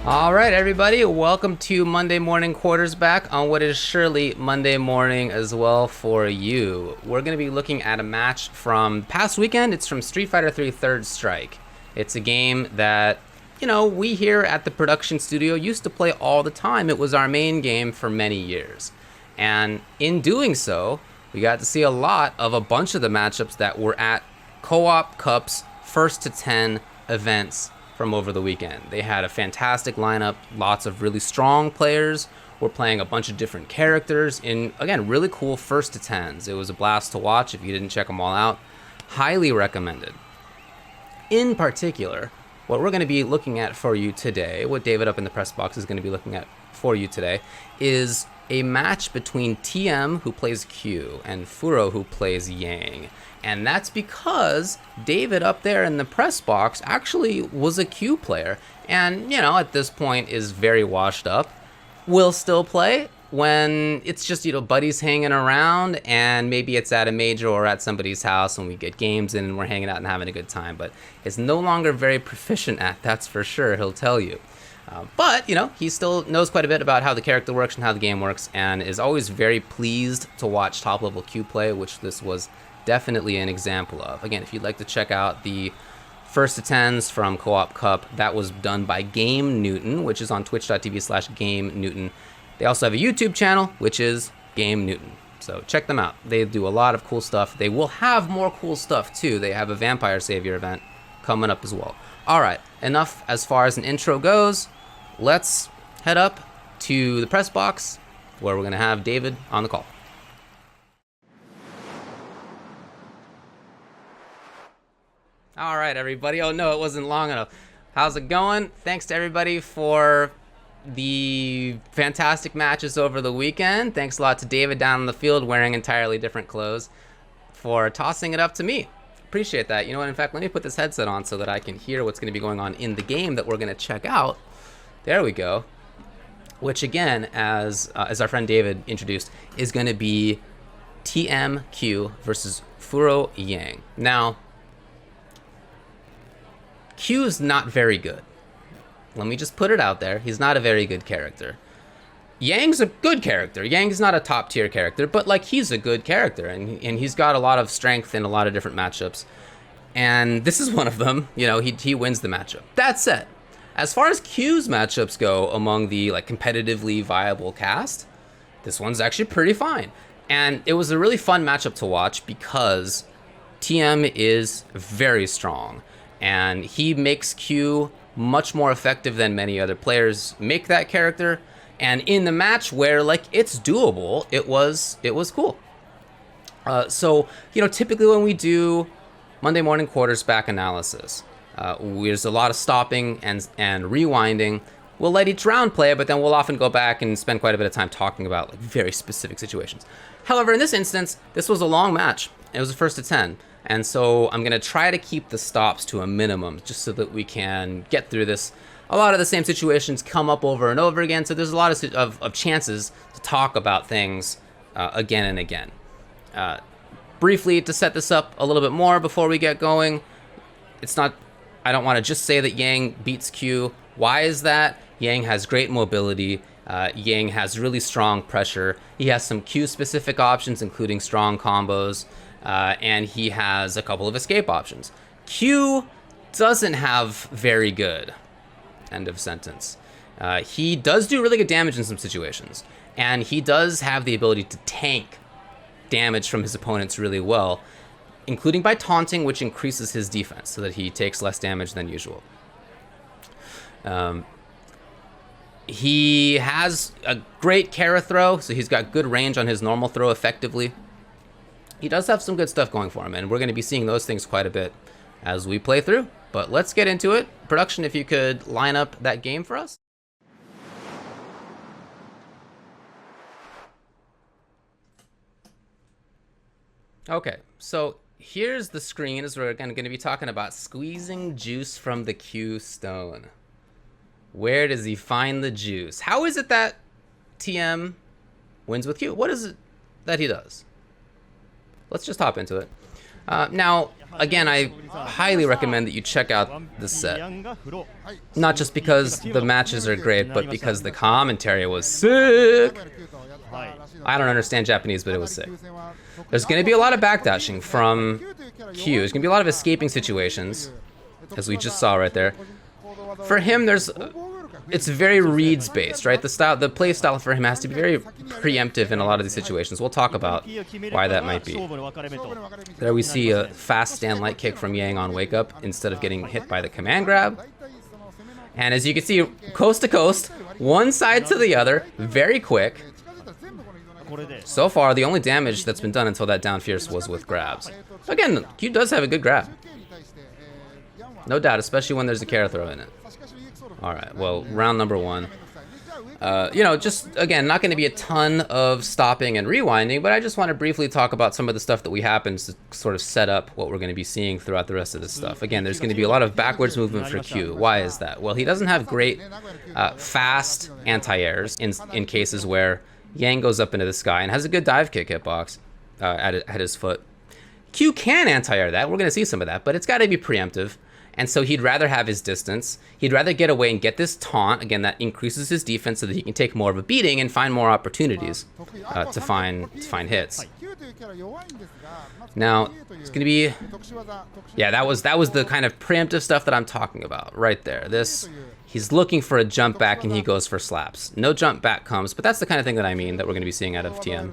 All right, everybody, welcome to Monday Morning Quartersback on what is surely Monday morning as well for you. We're going to be looking at a match from past weekend. It's from Street Fighter 3 Third Strike. It's a game that, we here at the production studio used to play all the time. It was our main game for many years. And in doing so, we got to see a lot of a bunch of the matchups that were at Co-op Cup's first to 10 events from over the weekend. They had a fantastic lineup, lots of really strong players. We're playing a bunch of different characters in, again, really cool first to 10s. It was a blast to watch. If you didn't check them all out, highly recommended. In particular, what we're going to be looking at for you today, what David up in the press box is going to be looking at for you today, is a match between TM, who plays Q, and Furo, who plays Yang. And that's because David up there in the press box actually was a Q player. And, at this point is very washed up. Will still play when it's just, buddies hanging around and maybe it's at a major or at somebody's house and we get games in and we're hanging out and having a good time. But is no longer very proficient at, that's for sure, he'll tell you. But, he still knows quite a bit about how the character works and how the game works and is always very pleased to watch top-level Q play, which this was definitely an example of. Again, if you'd like to check out the first to 10s from Co-op Cup, that was done by Game Newton, which is on twitch.tv/Game Newton. They also have a YouTube channel, which is Game Newton. So check them out. They do a lot of cool stuff. They will have more cool stuff too. They have a Vampire Savior event coming up as well. All right, enough as far as an intro goes. Let's head up to the press box where we're going to have David on the call. All right, everybody. Oh, no, it wasn't long enough. How's it going? Thanks to everybody for the fantastic matches over the weekend. Thanks a lot to David down in the field wearing entirely different clothes for tossing it up to me. Appreciate that. You know what? In fact, let me put this headset on so that I can hear what's going to be going on in the game that we're going to check out. There we go. Which, again, as our friend David introduced, is going to be TMQ versus Furo Yang. Now, Q's not very good. Let me just put it out there. He's not a very good character. Yang's a good character. Yang's not a top tier character, but he's a good character, and he's got a lot of strength in a lot of different matchups. And this is one of them. He wins the matchup. That said, as far as Q's matchups go among the competitively viable cast, this one's actually pretty fine. And it was a really fun matchup to watch because TM is very strong. And he makes Q much more effective than many other players make that character. And in the match where it's doable, it was cool. So typically when we do Monday morning quartersback analysis, there's a lot of stopping and rewinding. We'll let each round play, but then we'll often go back and spend quite a bit of time talking about very specific situations. However, in this instance, this was a long match. It was a first to 10. And so I'm going to try to keep the stops to a minimum just so that we can get through this. A lot of the same situations come up over and over again, so there's a lot of chances to talk about things again and again. Briefly, to set this up a little bit more before we get going, I don't want to just say that Yang beats Q. Why is that? Yang has great mobility. Yang has really strong pressure. He has some Q-specific options, including strong combos. And he has a couple of escape options. Q doesn't have very good. End of sentence. He does do really good damage in some situations. And he does have the ability to tank damage from his opponents really well, including by taunting, which increases his defense so that he takes less damage than usual. He has a great Kara throw, so he's got good range on his normal throw effectively. He does have some good stuff going for him, and we're going to be seeing those things quite a bit as we play through. But let's get into it. Production, if you could line up that game for us. Okay, so here's the screen as we're going to be talking about squeezing juice from the Q stone. Where does he find the juice? How is it that TM wins with Q? What is it that he does? Let's just hop into it. Now, again, I highly recommend that you check out this set. Not just because the matches are great, but because the commentary was sick. I don't understand Japanese, but it was sick. There's going to be a lot of backdashing from Q. There's going to be a lot of escaping situations, as we just saw right there. For him, it's very reads based, right? The play style for him has to be very preemptive in a lot of these situations. We'll talk about why that might be. There we see a fast stand light kick from Yang on wake up instead of getting hit by the command grab. And as you can see, coast to coast, one side to the other, very quick. So far, the only damage that's been done until that down fierce was with grabs. Again, Q does have a good grab. No doubt, especially when there's a Kara throw in it. Alright, well, round number one. You know, just, again, not going to be a ton of stopping and rewinding, but I just want to briefly talk about some of the stuff that we happen to sort of set up what we're going to be seeing throughout the rest of this stuff. Again, there's going to be a lot of backwards movement for Q. Why is that? Well, he doesn't have great fast anti-airs in cases where Yang goes up into the sky and has a good dive kick hitbox at his foot. Q can anti-air that. We're going to see some of that, but it's got to be preemptive. And so he'd rather have his distance. He'd rather get away and get this taunt. Again, that increases his defense so that he can take more of a beating and find more opportunities to find hits. Now, it's going to be... Yeah, that was the kind of preemptive stuff that I'm talking about right there. He's looking for a jump back and he goes for slaps. No jump back comes, but that's the kind of thing that I mean that we're going to be seeing out of TM.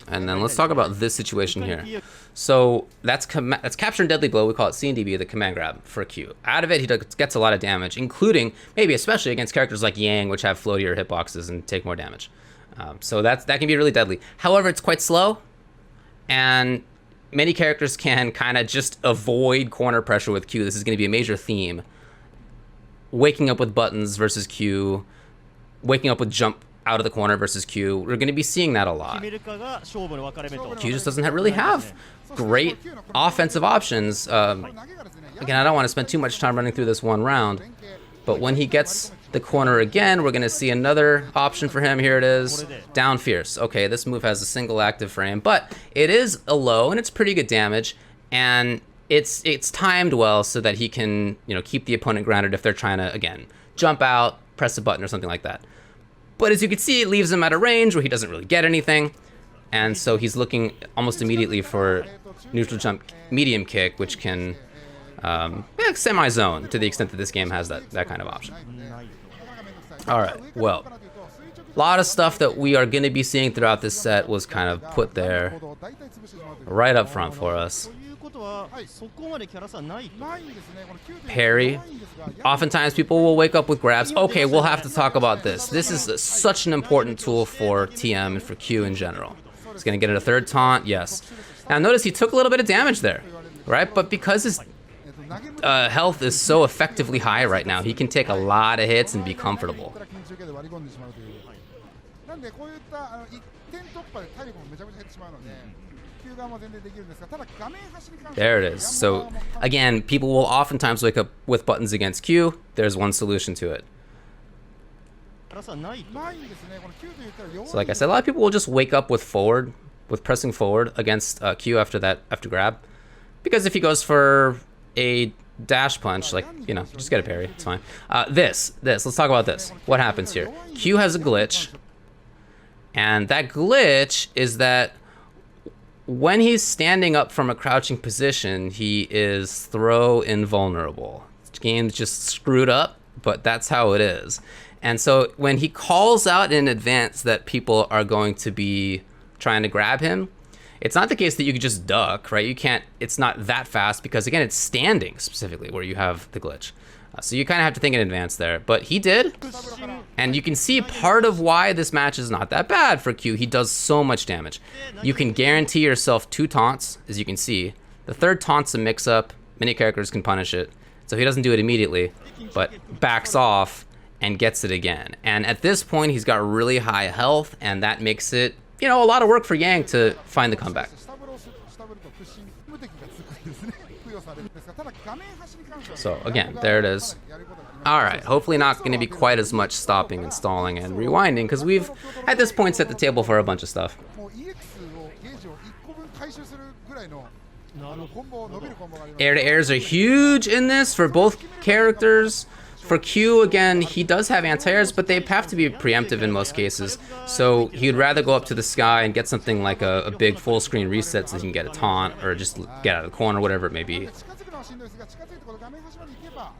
And then let's talk about this situation here. So that's capture and deadly blow. We call it CNDB, the command grab for Q. Out of it, he gets a lot of damage, including maybe especially against characters like Yang, which have floatier hitboxes and take more damage. So that can be really deadly. However, it's quite slow, and many characters can kind of just avoid corner pressure with Q. This is going to be a major theme. Waking up with buttons versus Q, waking up with jump out of the corner versus Q. We're going to be seeing that a lot. Q just doesn't really have great offensive options. Again, I don't want to spend too much time running through this one round, but when he gets the corner again, we're going to see another option for him. Here it is, down fierce. Okay, this move has a single active frame, but it is a low and it's pretty good damage, and it's timed well so that he can, you know, keep the opponent grounded if they're trying to, again, jump out, press a button or something like that. But as you can see, it leaves him at a range where he doesn't really get anything. And so he's looking almost immediately for neutral jump medium kick, which can semi-zone to the extent that this game has that kind of option. All right, well, a lot of stuff that we are going to be seeing throughout this set was kind of put there right up front for us. Parry. Oftentimes people will wake up with grabs. Okay, we'll have to talk about this. This is such an important tool for TM and for Q in general. He's going to get it a third taunt, yes. Now notice he took a little bit of damage there, right? But because his health is so effectively high right now, he can take a lot of hits and be comfortable. There it is. So again, people will oftentimes wake up with buttons against Q. There's one solution to it. So like I said, a lot of people will just wake up with pressing forward against Q after grab. Because if he goes for a dash punch, like, you know, just get a parry, it's fine. Let's talk about this. What happens here? Q has a glitch, and that glitch is that when he's standing up from a crouching position, he is throw invulnerable. This game's just screwed up, but that's how it is. And so when he calls out in advance that people are going to be trying to grab him, it's not the case that you can just duck, right? You can't, it's not that fast because, again, it's standing specifically where you have the glitch. So you kind of have to think in advance there, but he did. And you can see part of why this match is not that bad for Q. He does so much damage. You can guarantee yourself 2 taunts, as you can see. The third taunt's a mix-up. Many characters can punish it. So he doesn't do it immediately, but backs off and gets it again. And at this point, he's got really high health, and that makes it, you know, a lot of work for Yang to find the comeback. So again, there it is. All right, hopefully not going to be quite as much stopping and stalling and rewinding, because we've at this point set the table for a bunch of stuff. Air-to-airs are huge in this for both characters. For Q, again, he does have anti-airs, but they have to be preemptive in most cases. So he'd rather go up to the sky and get something like a big full screen reset so he can get a taunt or just get out of the corner, whatever it may be.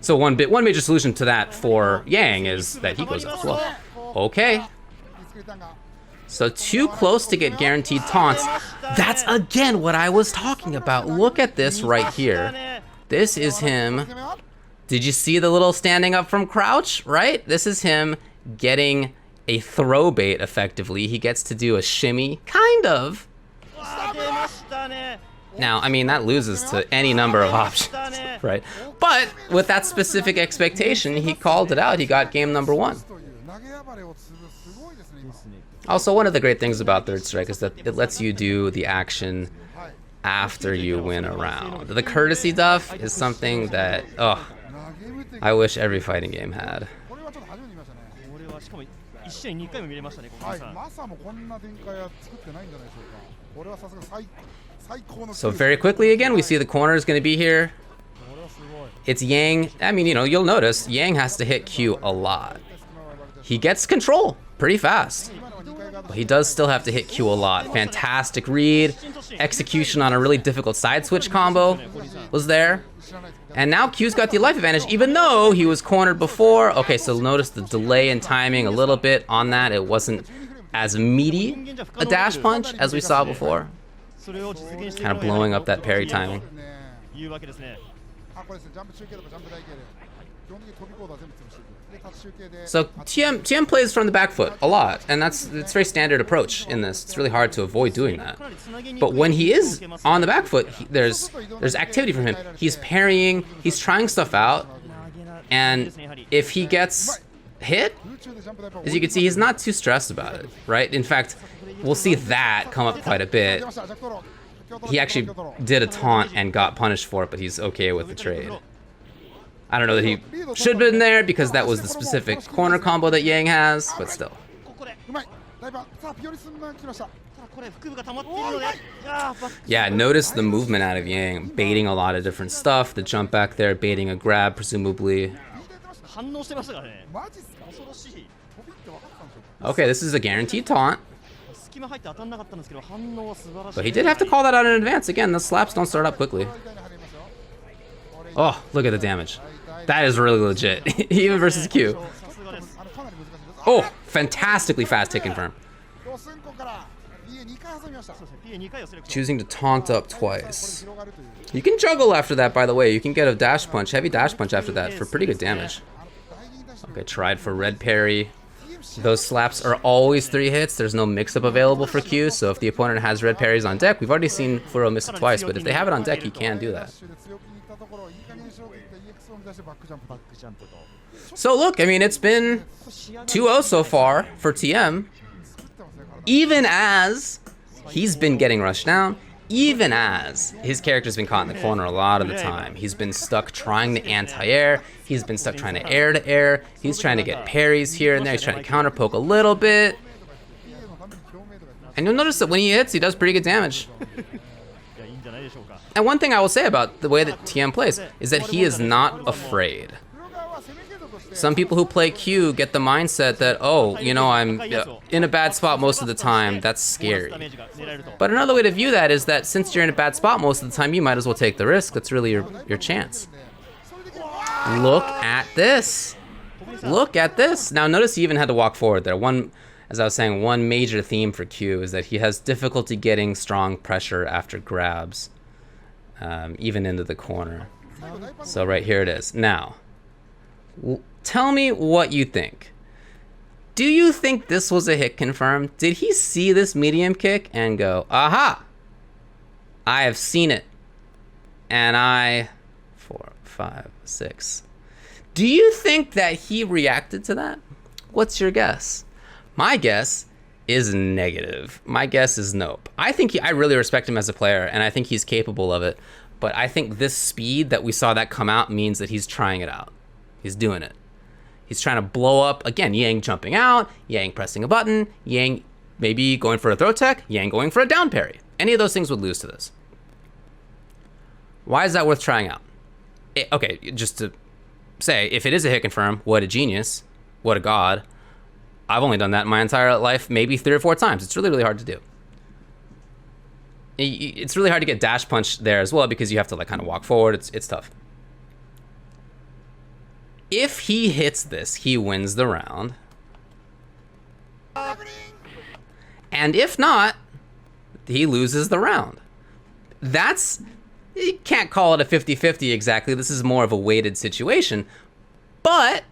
So one major solution to that for Yang is that he goes up slow. Okay. So too close to get guaranteed taunts. That's again what I was talking about. Look at this right here. This is him. Did you see the little standing up from crouch, right? This is him getting a throw bait effectively. He gets to do a shimmy, kind of. Now, I mean, that loses to any number of options, right? But with that specific expectation, he called it out. He got game number 1. Also, one of the great things about Third Strike is that it lets you do the action after you win a round. The courtesy duff is something that, oh, I wish every fighting game had. So very quickly again, we see the corner is going to be here. It's Yang. I mean, you know, you'll notice Yang has to hit Q a lot. He gets control pretty fast. But he does still have to hit Q a lot. Fantastic read. Execution on a really difficult side switch combo was there. And now Q's got the life advantage, even though he was cornered before. Okay, so notice the delay in timing a little bit on that. It wasn't as meaty a dash punch as we saw before. Kind of blowing up that parry timing. So TM plays from the back foot a lot, and it's very standard approach in this. It's really hard to avoid doing that. But when he is on the back foot, there's activity from him. He's parrying, he's trying stuff out, and if he gets hit, as you can see, he's not too stressed about it, right? In fact, we'll see that come up quite a bit. He actually did a taunt and got punished for it, but he's okay with the trade. I don't know that he should have been there because that was the specific corner combo that Yang has, but still. Yeah, notice the movement out of Yang, baiting a lot of different stuff, the jump back there, baiting a grab, presumably. Okay, this is a guaranteed taunt. But he did have to call that out in advance. Again, the slaps don't start up quickly. Oh, look at the damage. That is really legit, even versus Q. Oh, fantastically fast hit confirm. Choosing to taunt up twice. You can juggle after that, by the way. You can get a dash punch, heavy dash punch after that for pretty good damage. Okay, tried for red parry. Those slaps are always 3 hits. There's no mix-up available for Q, so if the opponent has red parries on deck, we've already seen Furo miss it twice, but if they have it on deck, he can do that. So look, I mean, it's been 2-0 so far for TM. Even as he's been getting rushed down, even as his character's been caught in the corner a lot of the time. He's been stuck trying to anti-air. He's been stuck trying to air-to-air. He's trying to get parries here and there. He's trying to counter-poke a little bit. And you'll notice that when he hits, he does pretty good damage. And one thing I will say about the way that TM plays is that he is not afraid. Some people who play Q get the mindset that, oh, you know, I'm in a bad spot most of the time. That's scary. But another way to view that is that since you're in a bad spot most of the time, you might as well take the risk. That's really your chance. Look at this. Look at this. Now, notice he even had to walk forward there. As I was saying, one major theme for Q is that he has difficulty getting strong pressure after grabs, even into the corner. So right here it is. Now, tell me what you think. Do you think this was a hit confirmed? Did he see this medium kick and go, aha, I have seen it. And 4, 5, 6. Do you think that he reacted to that? What's your guess? My guess is negative. My guess is nope. I really respect him as a player, and I think he's capable of it. But I think this speed that we saw that come out means that he's trying it out. He's doing it. He's trying to blow up, again, Yang jumping out, Yang pressing a button, Yang maybe going for a throw tech, Yang going for a down parry. Any of those things would lose to this. Why is that worth trying out? Okay, just to say, if it is a hit confirm, what a genius, what a god. I've only done that in my entire life, maybe 3 or 4 times. It's really, really hard to do. It's really hard to get dash punch there as well because you have to like kind of walk forward. It's tough. If he hits this, he wins the round. And if not, he loses the round. You can't call it a 50-50 exactly. This is more of a weighted situation. But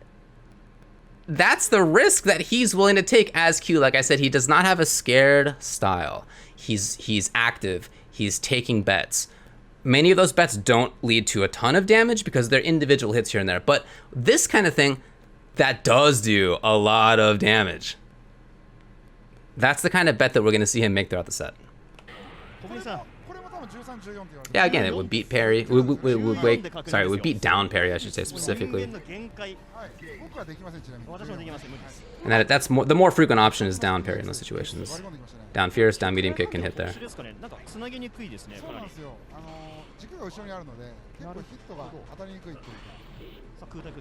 that's the risk that he's willing to take as Q. Like I said, he does not have a scared style. He's active. He's taking bets. Many of those bets don't lead to a ton of damage because they're individual hits here and there. But this kind of thing, that does do a lot of damage. That's the kind of bet that we're going to see him make throughout the set. Yeah, again, it would beat parry. It would beat down parry, I should say specifically. And that's the more frequent option is down parry in those situations. Down fierce, down medium kick can hit there.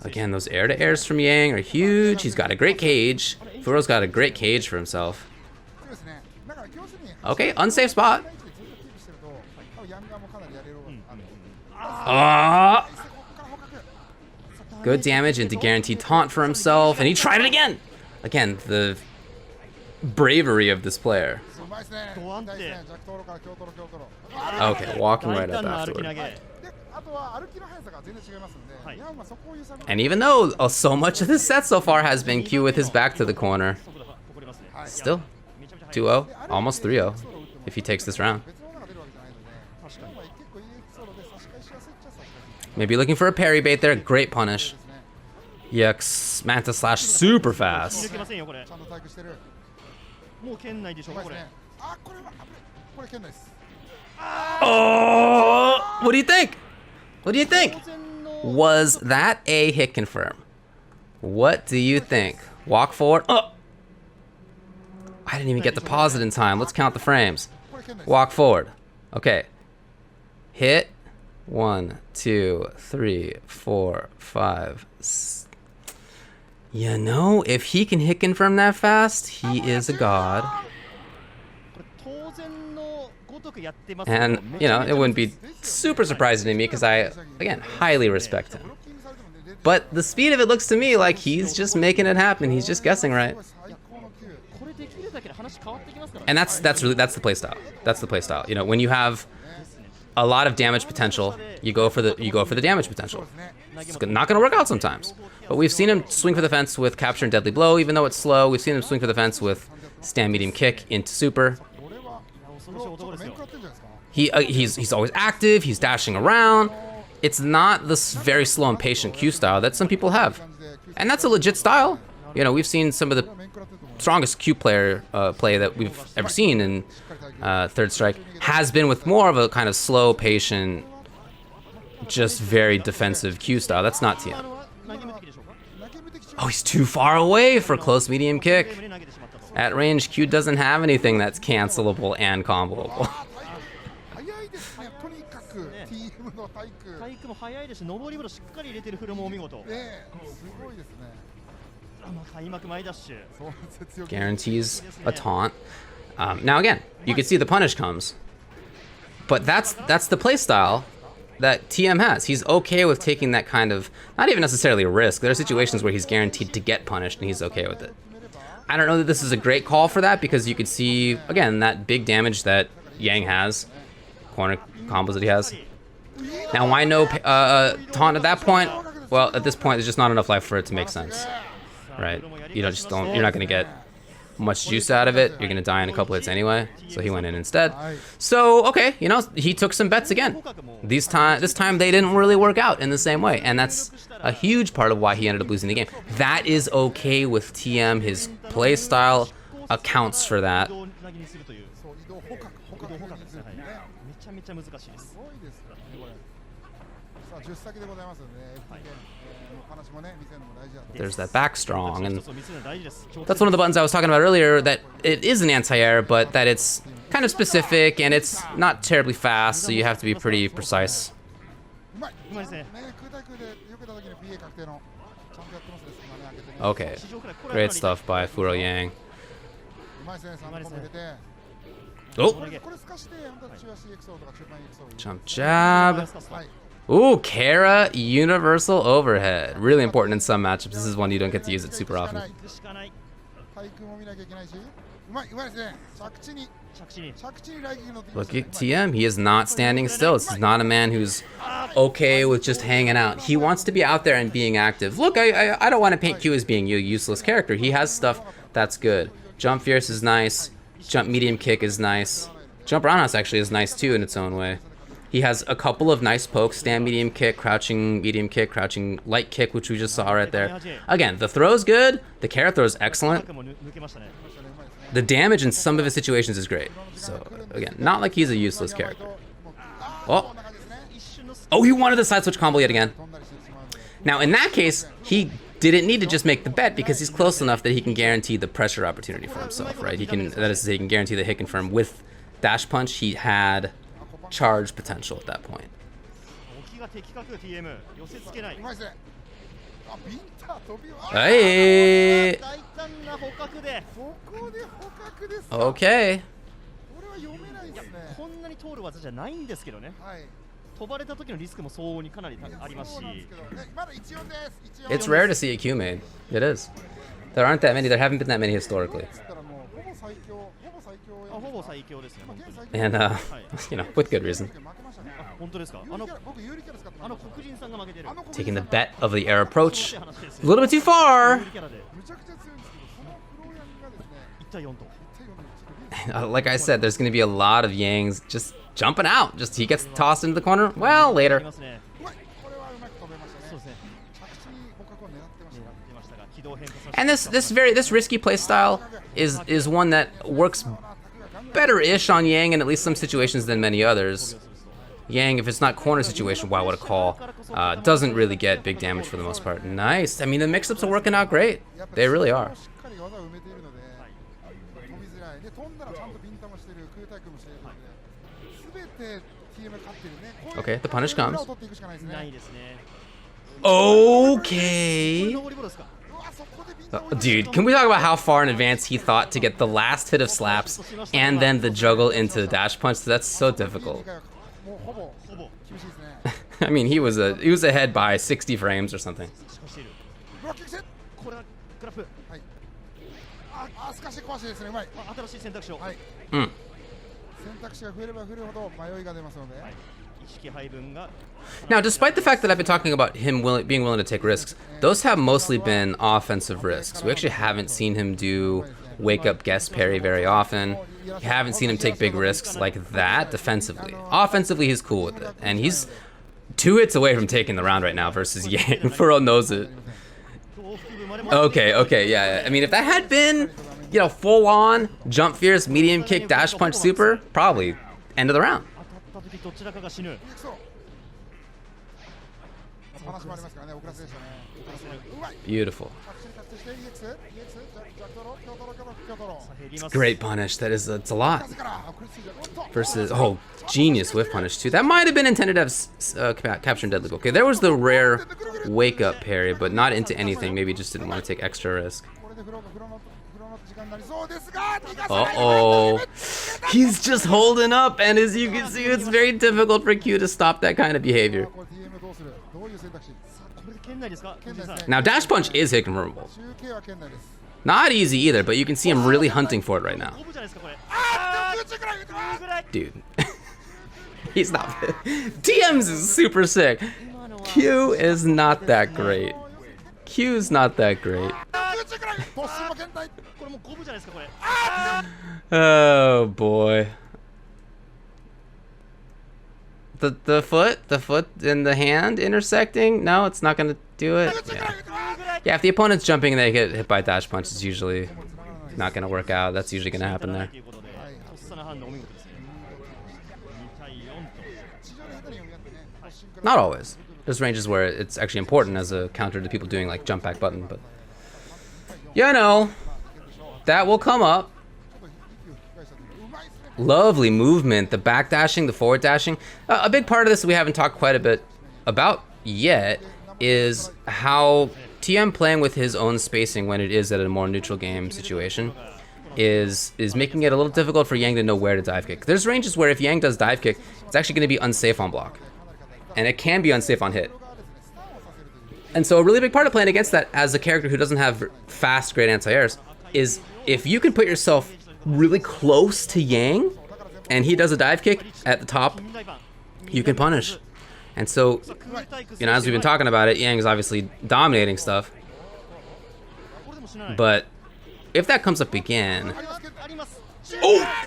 Again, those air-to-airs from Yang are huge. He's got a great cage. Furo's got a great cage for himself. Okay, unsafe spot. Good damage into guaranteed taunt for himself, and he tried it again. Again, the bravery of this player. Okay, walking right up afterward. And even though so much of this set so far has been Q with his back to the corner, still 2-0, almost 3-0 if he takes this round. Maybe looking for a parry bait there. Great punish. EX Manta Slash super fast. Oh! What do you think? What do you think? Was that a hit confirm? What do you think? Walk forward. Oh! I didn't even get the pause it in time. Let's count the frames. Walk forward. Okay. Hit. 1, 2, 3, 4, 5. You know, if he can hit confirm that fast, he is a god. And, you know, it wouldn't be super surprising to me because I, again, highly respect him. But the speed of it looks to me like he's just making it happen. He's just guessing right. And that's the play style. That's the play style. You know, when you have a lot of damage potential, you go for the damage potential. It's not going to work out sometimes. But we've seen him swing for the fence with capture and deadly blow, even though it's slow. We've seen him swing for the fence with stand medium kick into super. He's always active. He's dashing around. It's not this very slow and patient Q style that some people have, and that's a legit style. You know, we've seen some of the strongest Q player play that we've ever seen in Third Strike has been with more of a kind of slow, patient, just very defensive Q style. That's not TM. Oh, he's too far away for close medium kick. At range, Q doesn't have anything that's cancelable and comboable. Guarantees a taunt. Now again, you can see the punish comes, but that's the play style that TM has. He's okay with taking that kind of, not even necessarily a risk. There are situations where he's guaranteed to get punished and he's okay with it. I don't know that this is a great call for that because you could see, again, that big damage that Yang has, corner combos that he has. Now why no taunt at that point? Well, at this point, there's just not enough life for it to make sense, right? You're not gonna get much juice out of it. You're gonna die in a couple hits anyway. So he went in instead. So okay, you know, he took some bets again. This time they didn't really work out in the same way, and that's a huge part of why he ended up losing the game. That is okay with TM. His play style accounts for that. There's that back strong, and that's one of the buttons I was talking about earlier, that it is an anti-air, but that it's kind of specific, and it's not terribly fast, so you have to be pretty precise. Okay, great stuff by Furo Yang. Oh! Jump jab. Ooh, Kara universal overhead. Really important in some matchups. This is one you don't get to use it super often. Look at TM. He is not standing still. This is not a man who's okay with just hanging out. He wants to be out there and being active. Look, I don't want to paint Q as being a useless character. He has stuff that's good. Jump fierce is nice. Jump medium kick is nice. Jump roundhouse actually is nice too in its own way. He has a couple of nice pokes, stand medium kick, crouching medium kick, crouching light kick, which we just saw right there. Again, the throw's good, the Kara throw's excellent. The damage in some of his situations is great. So, again, not like he's a useless character. Oh, oh, he wanted the side switch combo yet again. Now, in that case, he didn't need to just make the bet because he's close enough that he can guarantee the pressure opportunity for himself, right? He can, that is to say, he can guarantee the hit confirm with dash punch. He had charge potential at that point. Hey! Okay. It's rare to see a Q made. It is. There aren't that many. There haven't been that many historically. And, you know, with good reason. Taking the bet of the air approach. A little bit too far. Like I said, there's going to be a lot of Yangs just jumping out. Just he gets tossed into the corner. Well, later. And this risky play style is one that works better-ish on Yang in at least some situations than many others. Yang, if it's not corner situation, wow, what a call. Doesn't really get big damage for the most part. Nice. I mean, the mix-ups are working out great. They really are. Okay, the punish comes. Okay. Dude, can we talk about how far in advance he thought to get the last hit of slaps and then the juggle into the dash punch? That's so difficult. I mean, he was ahead by 60 frames or something. Mm. Now, despite the fact that I've been talking about him being willing to take risks, those have mostly been offensive risks. We actually haven't seen him do wake-up guest parry very often. You haven't seen him take big risks like that defensively. Offensively, he's cool with it. And he's 2 hits away from taking the round right now versus Yang. Furo knows it. Okay, yeah. I mean, if that had been, you know, full-on, jump fierce, medium kick, dash punch, super, probably end of the round. Beautiful. Great punish. It's a lot. Versus, oh, genius whiff punish too. That might have been intended to have capture and deadly. Okay, there was the rare wake up parry, but not into anything. Maybe just didn't want to take extra risk. Uh-oh. He's just holding up, and as you can see, it's very difficult for Q to stop that kind of behavior. Now, dash punch is hit confirmable. Not easy either, but you can see him really hunting for it right now. Dude. He's not. TM's is super sick. Q is not that great. Q's not that great. Oh boy. The foot and the hand intersecting? No, it's not gonna do it. Yeah, if the opponent's jumping and they get hit by dash punch, it's usually not gonna work out. That's usually gonna happen there. Not always. There's ranges where it's actually important as a counter to people doing like jump back button, but you know, that will come up. Lovely movement, the back dashing, the forward dashing. A big part of this we haven't talked quite a bit about yet is how TM playing with his own spacing when it is at a more neutral game situation is making it a little difficult for Yang to know where to dive kick. There's ranges where if Yang does dive kick, it's actually going to be unsafe on block. And it can be unsafe on hit. And so a really big part of playing against that as a character who doesn't have fast, great anti-airs is if you can put yourself really close to Yang and he does a dive kick at the top, you can punish. And so, you know, as we've been talking about it, Yang is obviously dominating stuff. But if that comes up again... Oh!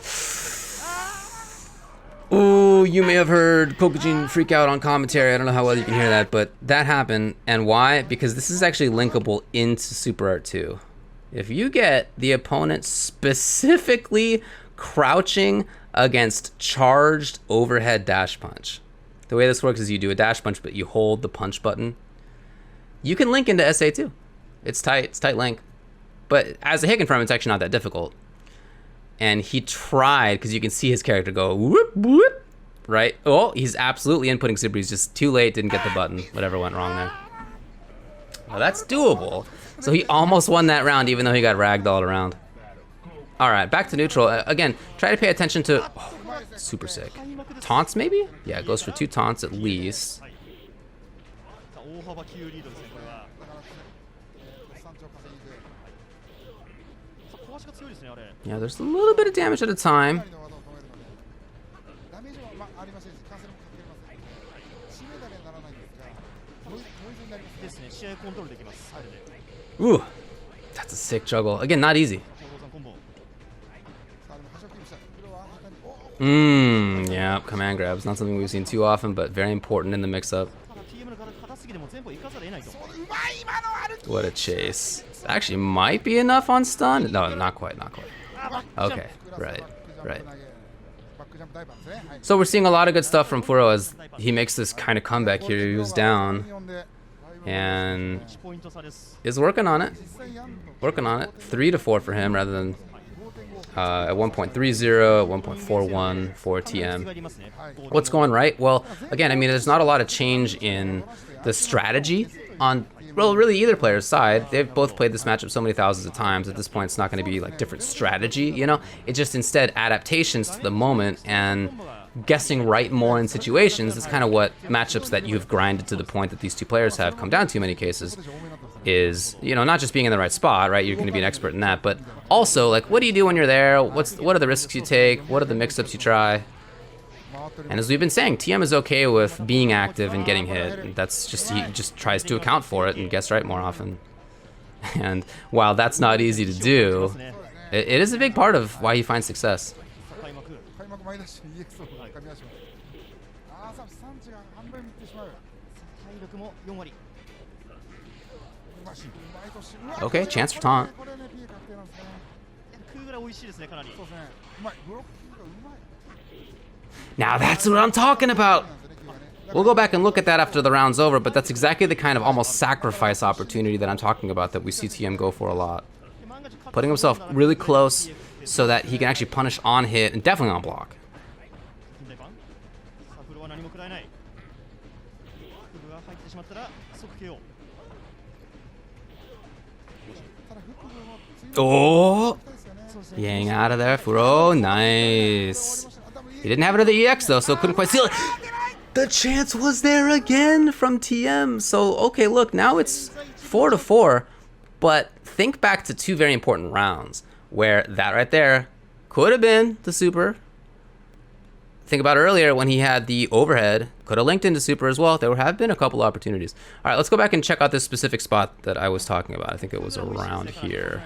Ooh, you may have heard Kokujin freak out on commentary. I don't know how well you can hear that, but that happened. And why? Because this is actually linkable into Super Art 2. If you get the opponent specifically crouching against charged overhead dash punch, the way this works is you do a dash punch, but you hold the punch button. You can link into SA2. It's tight link. But as a hit confirm, it's actually not that difficult. And he tried, because you can see his character go whoop, whoop, right? Oh, he's absolutely inputting super. He's just too late, didn't get the button. Whatever went wrong there. Well, that's doable. So he almost won that round, even though he got ragdolled around. All right, back to neutral. Again, try to pay attention to... Oh, super sick. Taunts, maybe? Yeah, it goes for 2 taunts at least. Yeah, there's a little bit of damage at a time. Ooh, that's a sick juggle. Again, not easy. Yeah, command grabs. Not something we've seen too often, but very important in the mix-up. What a chase. Actually might be enough on stun. No, not quite. Okay, right. So we're seeing a lot of good stuff from Furo as he makes this kind of comeback here. He was down and is working on it. 3-4 for him rather than at 1.30, 1.41 for TM. What's going right? Well, again, I mean, there's not a lot of change in the strategy on, well, really either player's side. They've both played this matchup so many thousands of times. At this point, it's not going to be like different strategy, you know? It's just instead adaptations to the moment and guessing right more in situations. Is kind of what matchups that you've grinded to the point that these two players have come down to in many cases. Is, you know, not just being in the right spot, right? You're going to be an expert in that, but also like, what do you do when you're there? What are the risks you take? What are the mix-ups you try? And as we've been saying, TM is okay with being active and getting hit. And that's just, he just tries to account for it and guess right more often. And while that's not easy to do, it is a big part of why he finds success. Okay, chance for taunt. Now that's what I'm talking about. We'll go back and look at that after the round's over, but that's exactly the kind of almost sacrifice opportunity that I'm talking about that we see TM go for a lot. Putting himself really close so that he can actually punish on hit and definitely on block. Oh! Yang out of there. Furo, nice. He didn't have it at the EX though, so couldn't quite seal it. The chance was there again from TM. So, okay, look, now it's 4-4, but think back to 2 very important rounds where that right there could have been the super. Think about earlier when he had the overhead, could have linked into super as well. There have been a couple opportunities. All right, let's go back and check out this specific spot that I was talking about. I think it was around here.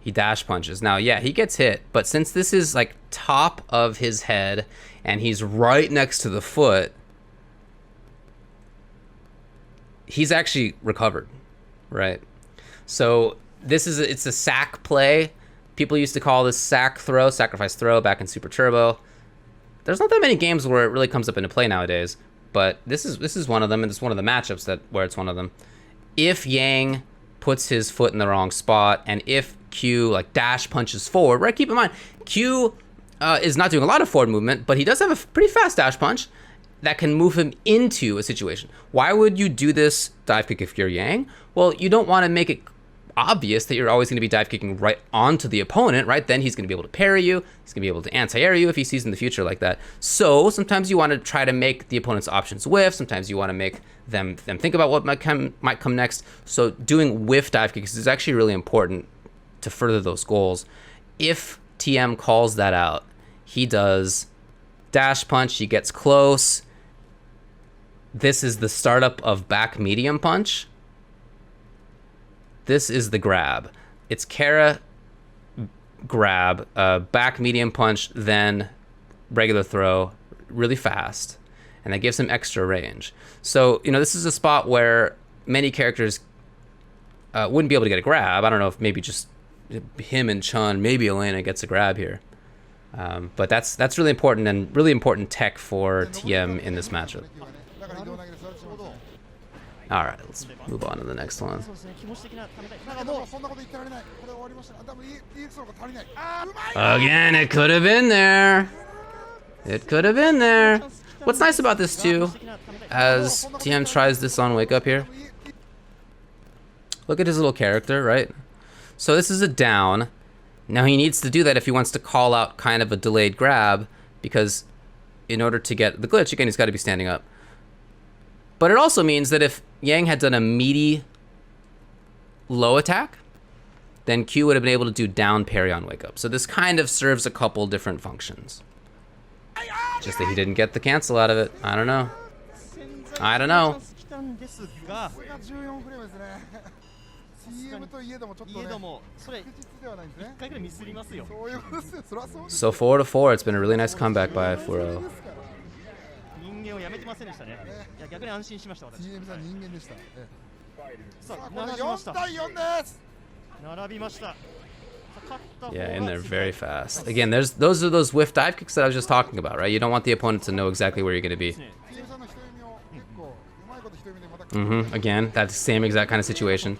He dash punches. Now, yeah, he gets hit, but since this is like top of his head and he's right next to the foot, he's actually recovered, right? So this is it's a sack play. People used to call this sack throw, sacrifice throw back in Super Turbo. there's not that many games where it really comes up into play nowadays, but this is one of them, and it's one of the matchups where it's one of them. If Yang puts his foot in the wrong spot, and if Q like dash punches forward, right? Keep in mind, Q is not doing a lot of forward movement, but he does have a pretty fast dash punch that can move him into a situation. Why would you do this dive kick if you're Yang? Well, you don't want to make it obvious that you're always going to be dive kicking right onto the opponent, right? Then he's going to be able to parry you. He's going to be able to anti-air you if he sees in the future like that. So sometimes you want to try to make the opponent's options whiff. Sometimes you want to make them think about what might come next. So doing whiff dive kicks is actually really important to further those goals. If TM calls that out, he does dash punch, he gets close. This is the startup of back medium punch. This is the grab. It's Kara grab, back medium punch, then regular throw, really fast. And that gives him extra range. So, you know, this is a spot where many characters wouldn't be able to get a grab. I don't know if maybe just him and Chun, maybe Elena gets a grab here. But that's really important, and really important tech for TM in this matchup. All right, let's move on to the next one. Again, it could have been there. It could have been there. What's nice about this too, as TM tries this on Wake Up here, look at his little character, right? So this is a down. Now he needs to do that if he wants to call out kind of a delayed grab, because in order to get the glitch, again, he's got to be standing up. But it also means that if Yang had done a meaty low attack, then Q would have been able to do down parry on Wake Up. So this kind of serves a couple different functions. Just that he didn't get the cancel out of it. I don't know. I don't know. So 4-4, it's been a really nice comeback by Furo. Yeah, in there very fast. Again, those are those whiff dive kicks that I was just talking about, right? You don't want the opponent to know exactly where you're going to be. Again, that's the same exact kind of situation.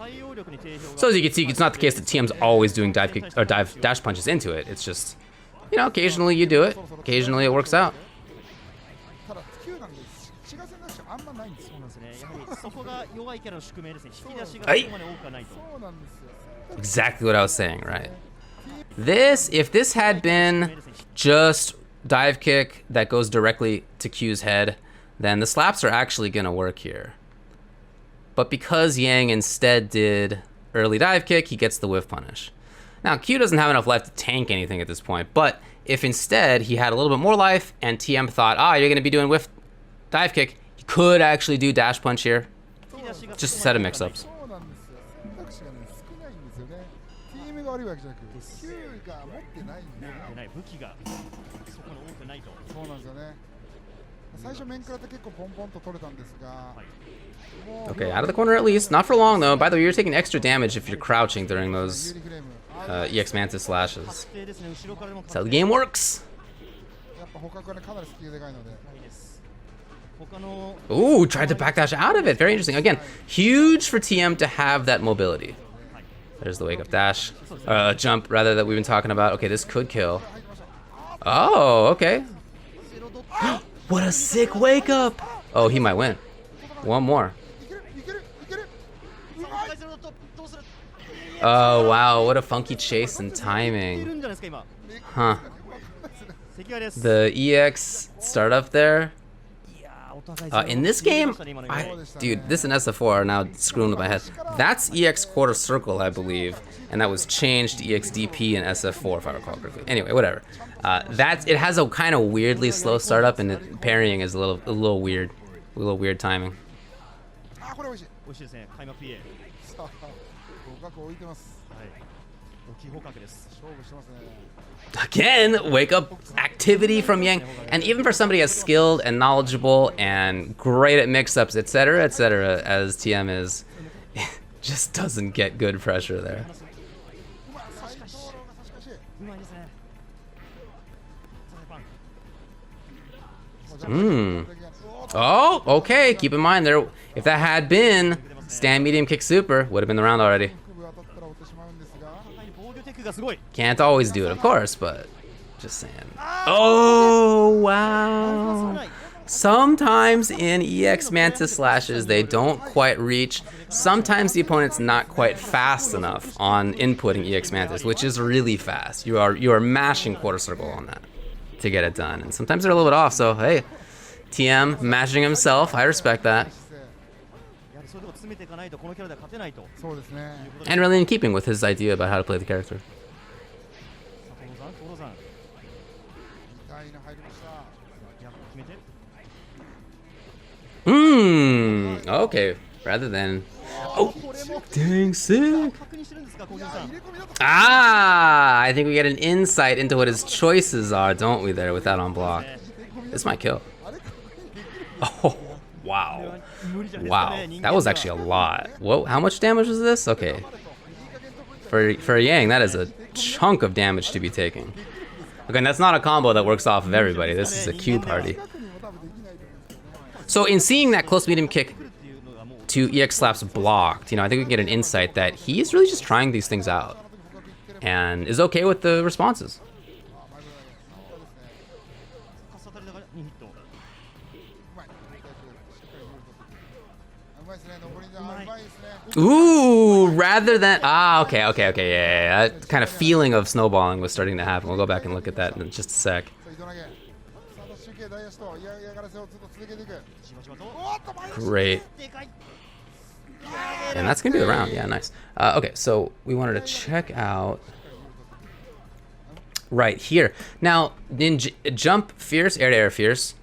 So as you can see, it's not the case that TM's always doing dive kick or dive dash punches into it. It's just, you know, occasionally you do it. Occasionally it works out. Exactly what I was saying, right? If this had been just dive kick that goes directly to Q's head, then the slaps are actually gonna work here. But because Yang instead did early dive kick, he gets the whiff punish. Now Q doesn't have enough life to tank anything at this point, but if instead he had a little bit more life and TM thought, you're gonna be doing whiff dive kick, he could actually do dash punch here. Just a set of mix-ups. Okay, out of the corner at least. Not for long though. By the way, you're taking extra damage if you're crouching during those EX Mantis slashes. That's how the game works. Ooh, tried to backdash out of it. Very interesting. Again, huge for TM to have that mobility. There's the wake up dash. Jump, rather, that we've been talking about. Okay, this could kill. Oh, okay. What a sick wake up. Oh, he might win. One more. Oh, wow. What a funky chase and timing. Huh. The EX startup there. In this game, dude, this and SF4 are now screwing with my head. That's EX quarter circle, I believe, and that was changed to EXDP and SF4 if I recall correctly. Anyway, whatever. It has a kind of weirdly slow startup, and the parrying is a little weird timing. Again, wake up activity from Yang, and even for somebody as skilled and knowledgeable and great at mix-ups, etc., as TM is, it just doesn't get good pressure there. Hmm. Oh, okay. Keep in mind there, if that had been stand medium kick super, would have been the round already. Can't always do it, of course, but just saying. Oh, wow. Sometimes in EX Mantis slashes, they don't quite reach. Sometimes the opponent's not quite fast enough on inputting EX Mantis, which is really fast. You are mashing quarter circle on that to get it done. And sometimes they're a little bit off, so hey, TM mashing himself, I respect that. And really in keeping with his idea about how to play the character. Okay. Rather than... Oh, dang sick. Ah, I think we get an insight into what his choices are, don't we, there with that on block. This might kill. Oh, wow. Wow, that was actually a lot. Whoa, how much damage was this? Okay. For Yang, that is a chunk of damage to be taking. Okay, that's not a combo that works off of everybody. This is a Q party. So in seeing that close medium kick to EX slaps blocked, you know, I think we can get an insight that he is really just trying these things out and is okay with the responses. Ooh, rather than, okay, yeah. That kind of feeling of snowballing was starting to happen. We'll go back and look at that in just a sec. Great. And that's gonna be the round, yeah, nice. Okay, so we wanted to check out right here. Now, in jump fierce, air-to-air fierce,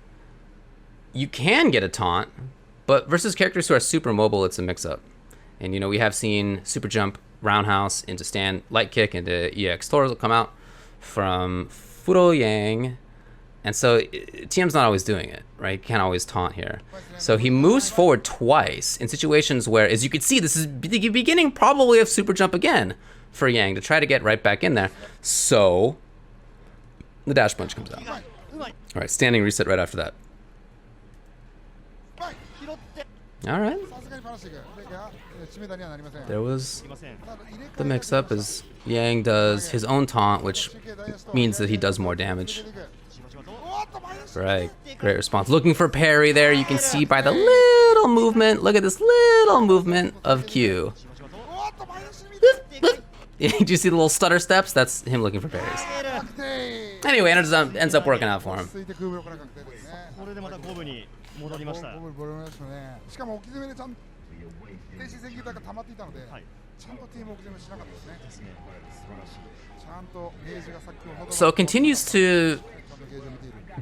you can get a taunt, but versus characters who are super mobile, it's a mix-up. And you know, we have seen super jump, roundhouse into stand, light kick into EX Torres will come out from Furo Yang. And so TM's not always doing it, right? Can't always taunt here. So he moves forward twice in situations where, as you can see, this is the beginning probably of super jump again for Yang to try to get right back in there. So the dash punch comes out. All right, standing reset right after that. All right. There was the mix-up as Yang does his own taunt, which means that he does more damage. Right, great response. Looking for parry there. You can see by the little movement. Look at this little movement of Q. Did you see the little stutter steps? That's him looking for parries. Anyway, it ends up working out for him. So it continues to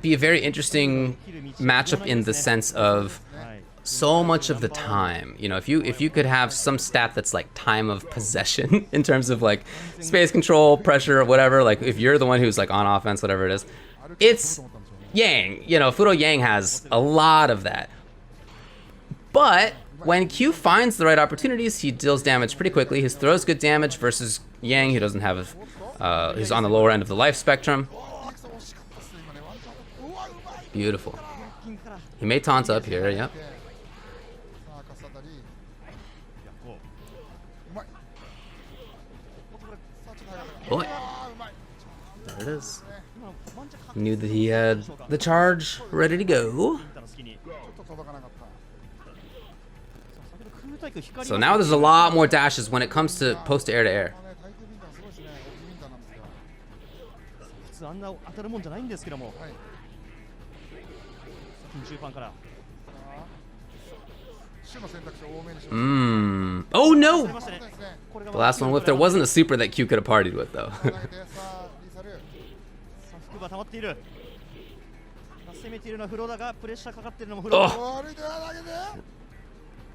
be a very interesting matchup in the sense of so much of the time. You know, if you could have some stat that's like time of possession in terms of like space control, pressure, whatever, like if you're the one who's like on offense, whatever it is, it's Yang. You know, Furo Yang has a lot of that. But when Q finds the right opportunities, he deals damage pretty quickly. His throws good damage versus Yang, who doesn't have, who's on the lower end of the life spectrum. Beautiful. He may taunt up here, yep. Boy. There it is. Knew that he had the charge ready to go. So now there's a lot more dashes when it comes to post air to air. Oh no! The last one whipped. There wasn't a super that Q could have partied with though. Oh.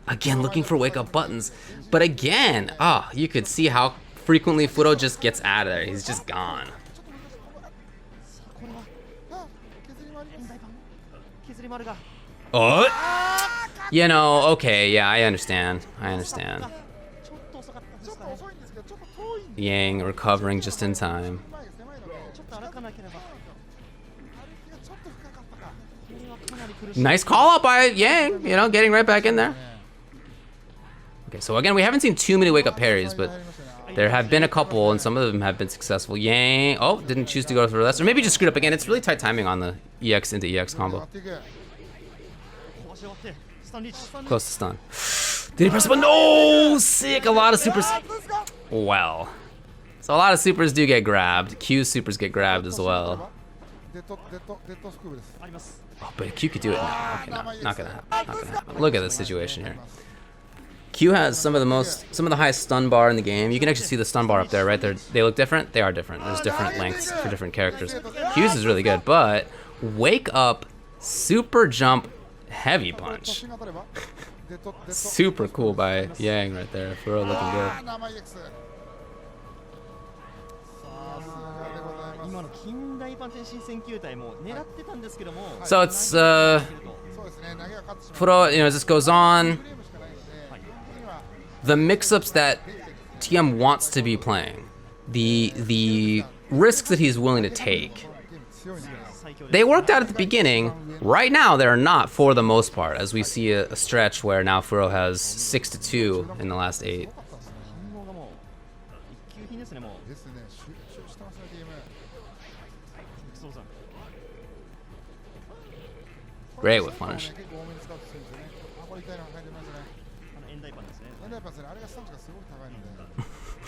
Again, looking for wake up buttons. But again, you could see how frequently Furo just gets out of there. He's just gone. Oh! You know, okay, yeah, I understand. Yang recovering just in time. Nice call out by Yang, you know, getting right back in there. Okay, so again, we haven't seen too many wake-up parries, but there have been a couple, and some of them have been successful. Yang, oh, didn't choose to go for less, or maybe just screwed up again. It's really tight timing on the EX into EX combo. Close to stun. Did he press the button? No! Sick! A lot of supers. Well. So a lot of supers do get grabbed. Q's supers get grabbed as well. Oh, but Q could do it. No, okay, no, not gonna happen. Not gonna happen. Look at this situation here. Q has some of the highest stun bar in the game. You can actually see the stun bar up there, right there. They look different. They are different. There's different lengths for different characters. Q's is really good, but wake up, super jump, heavy punch. Super cool by Yang right there. Furo looking good. So it's Furo, you know, as this goes on, the mix-ups that TM wants to be playing, the risks that he's willing to take, they worked out at the beginning. Right now, they're not for the most part, as we see a stretch where now Furo has 6-2 in the last 8. Great with punish.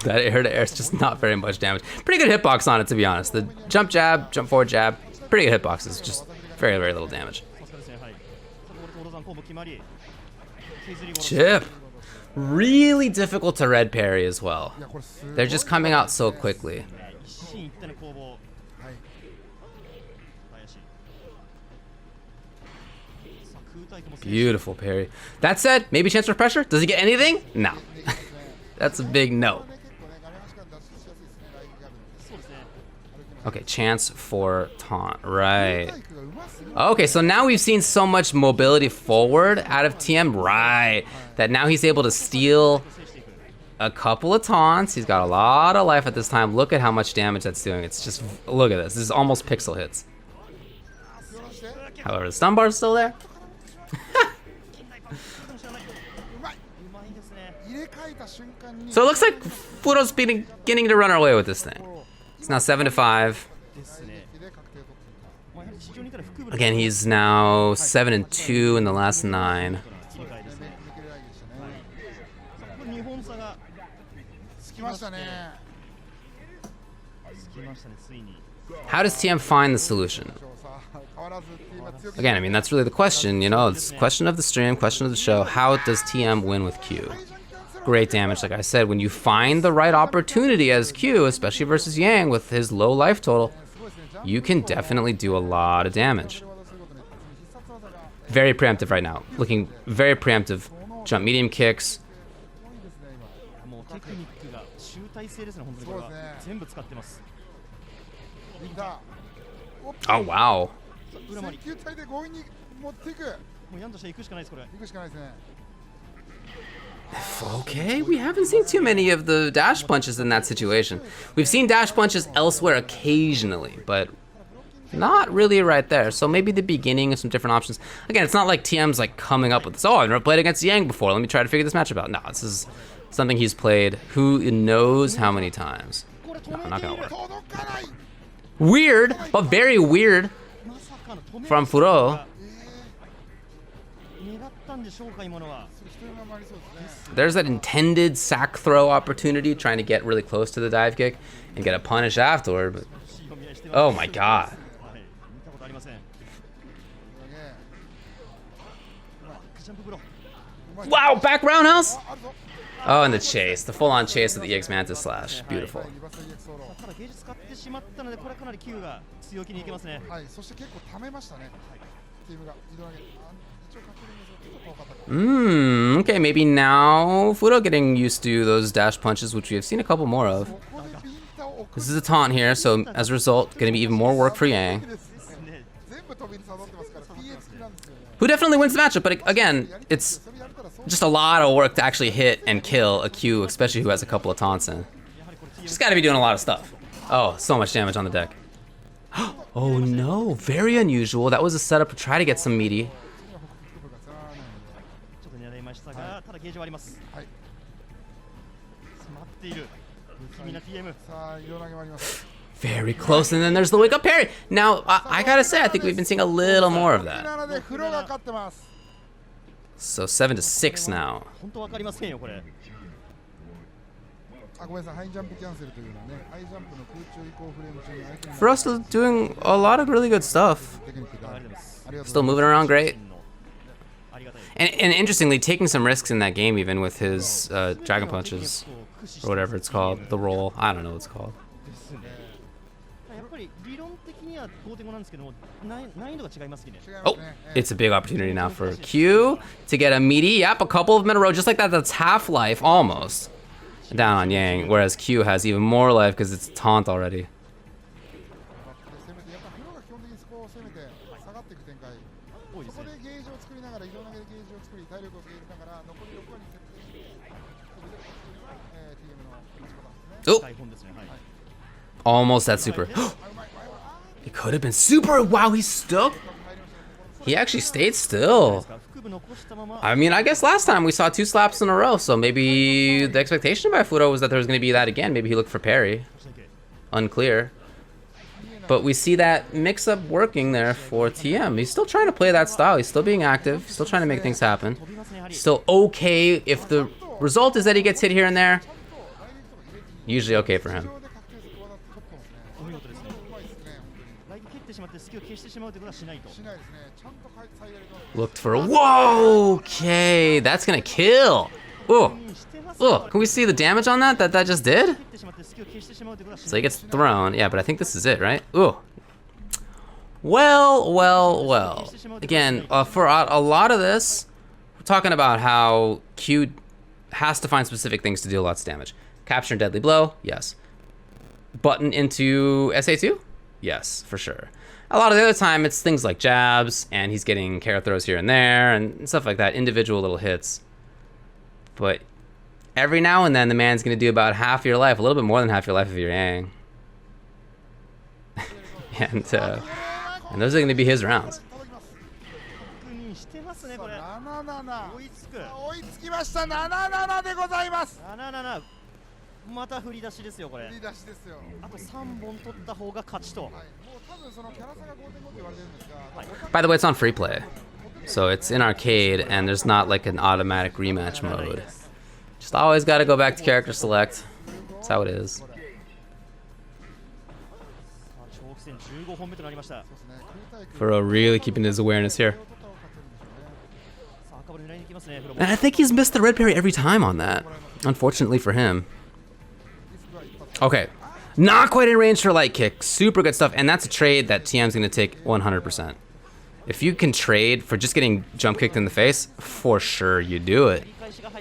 That air to air is just not very much damage. Pretty good hitbox on it, to be honest. The jump jab, jump forward jab, pretty good hitboxes, just very, very little damage. Chip. Really difficult to red parry as well. They're just coming out so quickly. Beautiful parry. That said, maybe chance for pressure? Does he get anything? No. That's a big no. Okay, chance for taunt, right. Okay, so now we've seen so much mobility forward out of TM, right, that now he's able to steal a couple of taunts. He's got a lot of life at this time. Look at how much damage that's doing. It's just, look at this. This is almost pixel hits. However, the stun bar is still there. So it looks like Furo's beginning to run away with this thing. It's now 7-5. Again, he's now 7-2 in the last 9. How does TM find the solution? Again, I mean, that's really the question, you know, it's question of the stream, question of the show. How does TM win with Q? Great damage, like I said, when you find the right opportunity as Q, especially versus Yang with his low life total, you can definitely do a lot of damage. Very preemptive right now, looking very preemptive. Jump medium kicks. Oh wow. Okay, we haven't seen too many of the dash punches in that situation. We've seen dash punches elsewhere occasionally, but not really right there. So maybe the beginning of some different options. Again, it's not like TM's like coming up with this, oh, I've never played against Yang before, let me try to figure this matchup out. No, this is something he's played who knows how many times. No, not gonna work. Weird, but very weird from Furo. There's that intended sack throw opportunity, trying to get really close to the dive kick and get a punish afterward, but oh my god. Wow, back roundhouse? Oh, and the chase, the full-on chase with the EX Mantis Slash. Beautiful. Okay, maybe now Furo getting used to those dash punches, which we have seen a couple more of. This is a taunt here, so as a result, going to be even more work for Yang. Who definitely wins the matchup, but again, it's just a lot of work to actually hit and kill a Q, especially who has a couple of taunts in. Just got to be doing a lot of stuff. Oh, so much damage on the deck. Oh no, very unusual. That was a setup to try to get some meaty. Very close, and then there's the wake up parry. Now, I gotta say, I think we've been seeing a little more of that. So 7-6 now. Furo's doing a lot of really good stuff. Still moving around great. And interestingly, taking some risks in that game, even with his Dragon Punches, or whatever it's called, the roll. I don't know what it's called. Oh, it's a big opportunity now for Q to get a meaty. Yep, a couple of them in a row, just like that. That's half life, almost, down on Yang, whereas Q has even more life because it's taunt already. Oh, almost that super. It could have been super. Wow, he's still. He actually stayed still. I mean, I guess last time we saw 2 slaps in a row, so maybe the expectation by Furo was that there was going to be that again. Maybe he looked for parry. Unclear. But we see that mix-up working there for TM. He's still trying to play that style. He's still being active. Still trying to make things happen. Still okay if the result is that he gets hit here and there. Usually okay for him. Looked for a... Whoa! Okay, that's gonna kill. Oh, oh! Can we see the damage on that that just did? So he gets thrown. Yeah, but I think this is it, right? Ooh. Well, well, well. Again, for a lot of this, we're talking about how Q has to find specific things to deal lots of damage. Capture and deadly blow, yes. Button into SA2? Yes, for sure. A lot of the other time, it's things like jabs, and he's getting carry throws here and there, and stuff like that, individual little hits. But every now and then, the man's going to do about half your life, a little bit more than half your life if you're Yang. And those are going to be his rounds. By the way, it's on free play, so it's in arcade, and there's not like an automatic rematch mode. Just always got to go back to character select. That's how it is. Furo really keeping his awareness here. And I think he's missed the red parry every time on that, unfortunately for him. Okay, not quite in range for light kick. Super good stuff, and that's a trade that TM's gonna take 100%. If you can trade for just getting jump kicked in the face, for sure you do it.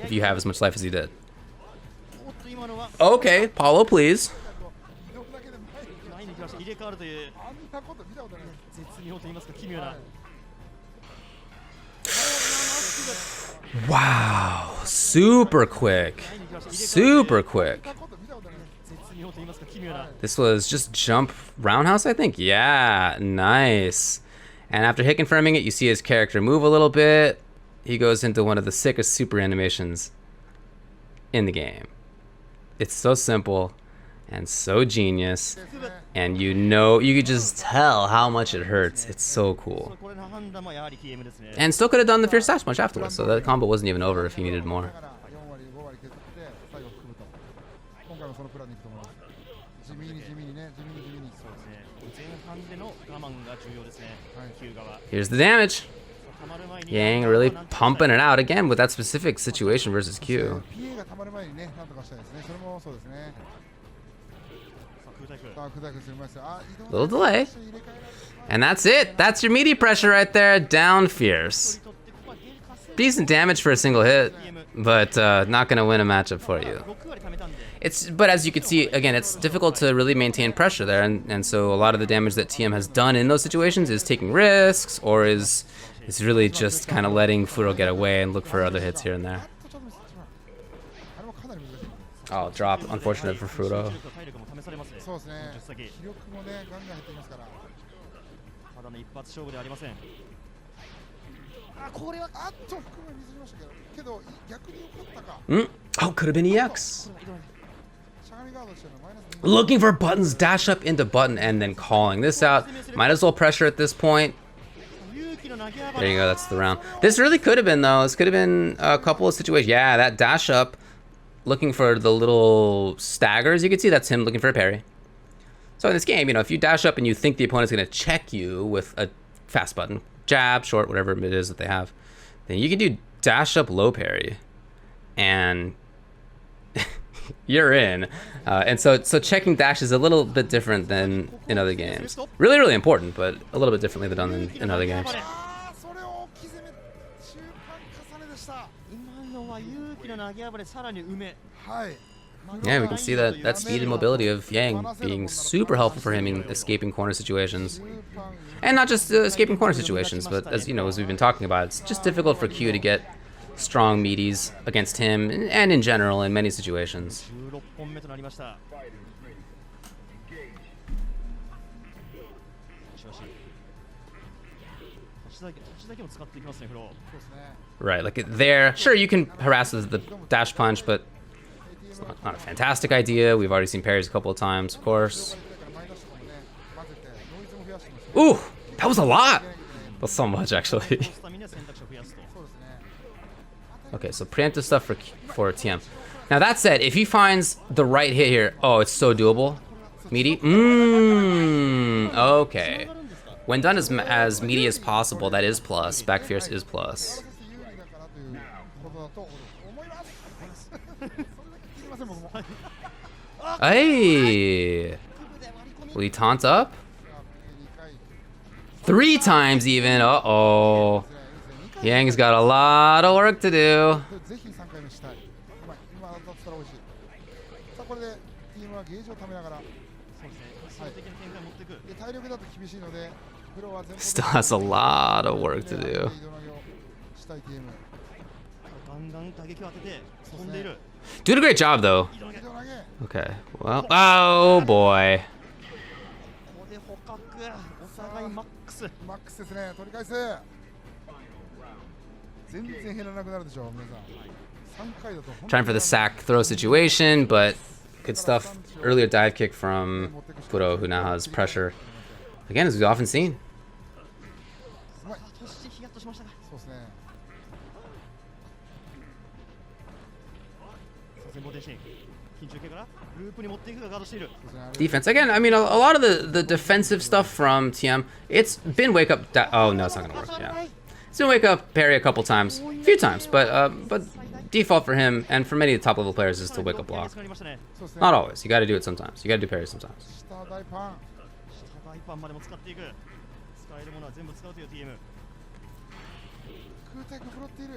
If you have as much life as he did. Okay, Paulo, please. Wow, super quick. Super quick. This was just jump roundhouse, I think. Yeah, nice. And after hit confirming it, you see his character move a little bit. He goes into one of the sickest super animations in the game. It's so simple and so genius. And you know, you could just tell how much it hurts. It's so cool. And still could have done the fierce dash punch afterwards, so that combo wasn't even over if he needed more. Here's the damage. Yang really pumping it out again with that specific situation versus Q. Little delay. And that's it. That's your meaty pressure right there. Down fierce. Decent damage for a single hit, but not going to win a matchup for you. But as you can see, again, it's difficult to really maintain pressure there, and so a lot of the damage that TM has done in those situations is taking risks, or is really just kind of letting Furo get away and look for other hits here and there. Oh, drop. Unfortunate for Fudo. Oh, could have been EX. Looking for buttons, dash up into button, and then calling this out. Might as well pressure at this point. There you go, that's the round. This really could have been, though. This could have been a couple of situations. Yeah, that dash up, looking for the little staggers. You can see that's him looking for a parry. So in this game, you know, if you dash up and you think the opponent's going to check you with a fast button, jab, short, whatever it is that they have, then you can do dash up low parry, and you're in. And so checking dash is a little bit different than in other games. Really, really important, but a little bit differently than done in other games. Yeah, we can see that speed and mobility of Yang being super helpful for him in escaping corner situations. And not just escaping corner situations, but as you know, as we've been talking about, it's just difficult for Q to get strong meaties against him, and in general in many situations. Right, like there, sure you can harass with the dash punch, but it's not a fantastic idea. We've already seen parries a couple of times, of course. Ooh, that was a lot. That's so much, actually. Okay, so preemptive stuff for TM. Now that said, if he finds the right hit here, oh, it's so doable. Meaty? Okay. When done as meaty as possible, that is plus. Back fierce is plus. Hey! Will he taunt up? 3 times even. Uh-oh. Yang's got a lot of work to do. Still has a lot of work to do. Doing a great job, though. Okay, well, oh boy. Trying for the sack throw situation, but good stuff. Earlier dive kick from Furo, who now has pressure. Again, as we've often seen. Defense again. I mean, a lot of the defensive stuff from TM. It's been wake up. Oh no, it's not gonna work. Yeah, it's been wake up parry a couple times, a few times, but default for him and for many of the top level players is to wake up block. Not always. You got to do it sometimes. You got to do parry sometimes.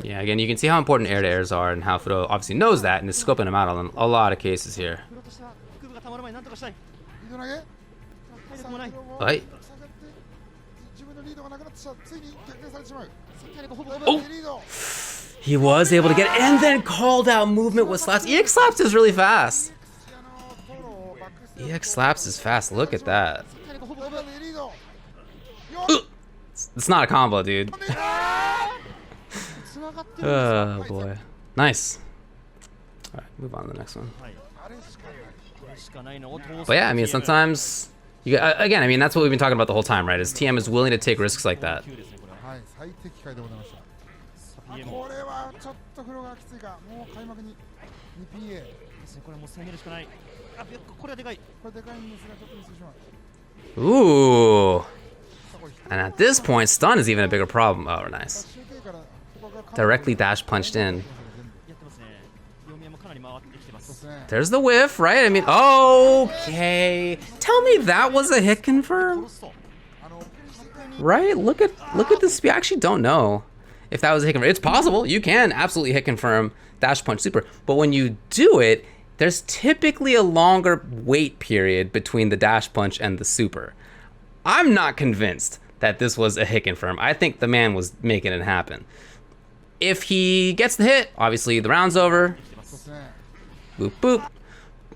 Yeah, again, you can see how important air-to-airs are and how Furo obviously knows that and is scoping them out on a lot of cases here. Right. Oh! He was able to get it and then called out movement with slaps. EX slaps is really fast. EX slaps is fast. Look at that. It's not a combo, dude. Oh boy. Nice. Alright, move on to the next one. But yeah, I mean, sometimes you again, I mean, that's what we've been talking about the whole time, right? Is TM is willing to take risks like that. Ooh. And at this point, stun is even a bigger problem. Oh, nice. Directly dash punched in. There's the whiff, right? I mean, okay. Tell me that was a hit confirm, right? Look at the speed. I actually don't know if that was a hit confirm. It's possible. You can absolutely hit confirm dash punch super, but when you do it, there's typically a longer wait period between the dash punch and the super. I'm not convinced that this was a hit confirm. I think the man was making it happen. If he gets the hit, obviously the round's over. Boop, boop.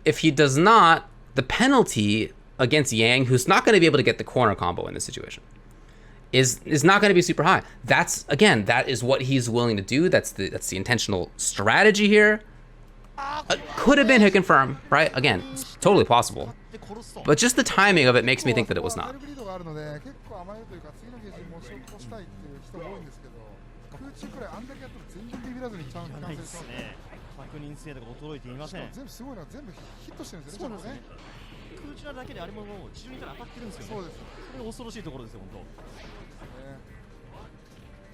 if he does not, the penalty against Yang, who's not going to be able to get the corner combo in this situation, is not going to be super high. That's, again, that is what he's willing to do. That's the intentional strategy here. Could have been hit confirm, right? Again, it's totally possible. But just the timing of it makes me think that it was not.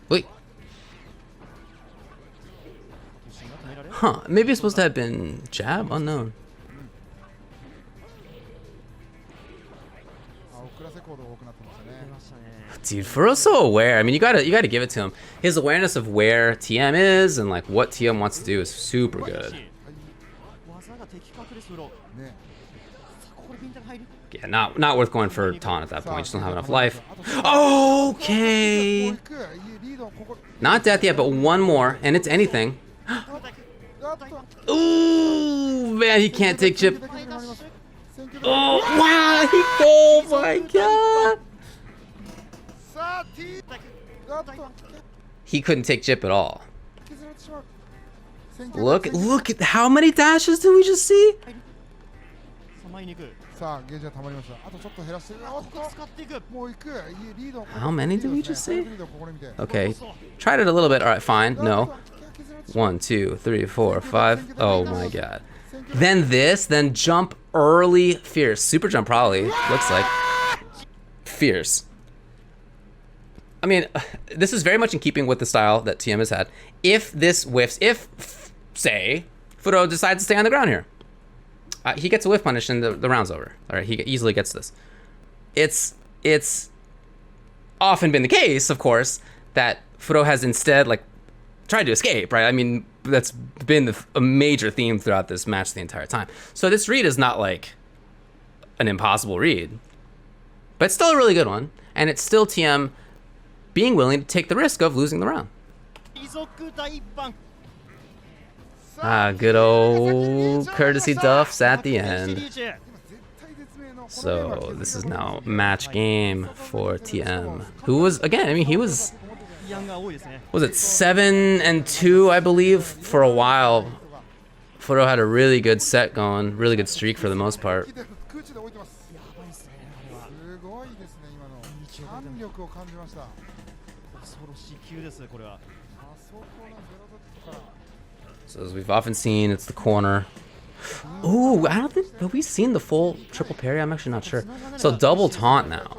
Wait. Huh, maybe it's supposed to have been jab? Unknown. Dude, Furo's so aware. I mean, you gotta give it to him. His awareness of where TM is and like what TM wants to do is super good. Yeah, not worth going for taunt at that point. You just don't have enough life. Okay. Not death yet, but one more, and it's anything. Ooh, man, he can't take chip. Oh, wow, oh my god. He couldn't take chip at all. Look at how many dashes did we just see? How many did we just see? Okay, tried it a little bit. All right, fine. No. 1, 2, 3, 4, 5. Oh my god. Then this, then jump early, fierce. Super jump probably, looks like. Fierce. I mean, this is very much in keeping with the style that TM has had. If this whiffs, if, say, Furo decides to stay on the ground here, he gets a whiff punish and the round's over. All right, he easily gets this. It's often been the case, of course, that Furo has instead, like, tried to escape, right? I mean, that's been a major theme throughout this match the entire time. So this read is not like an impossible read, but it's still a really good one. And it's still TM being willing to take the risk of losing the round. Ah, good old courtesy duffs at the end. So this is now match game for TM, who was, again, I mean, he was it 7-2, I believe, for a while. Furo had a really good set going, really good streak for the most part. So as we've often seen, it's the corner. Ooh, I don't think, have we seen the full triple parry? I'm actually not sure. So double taunt now.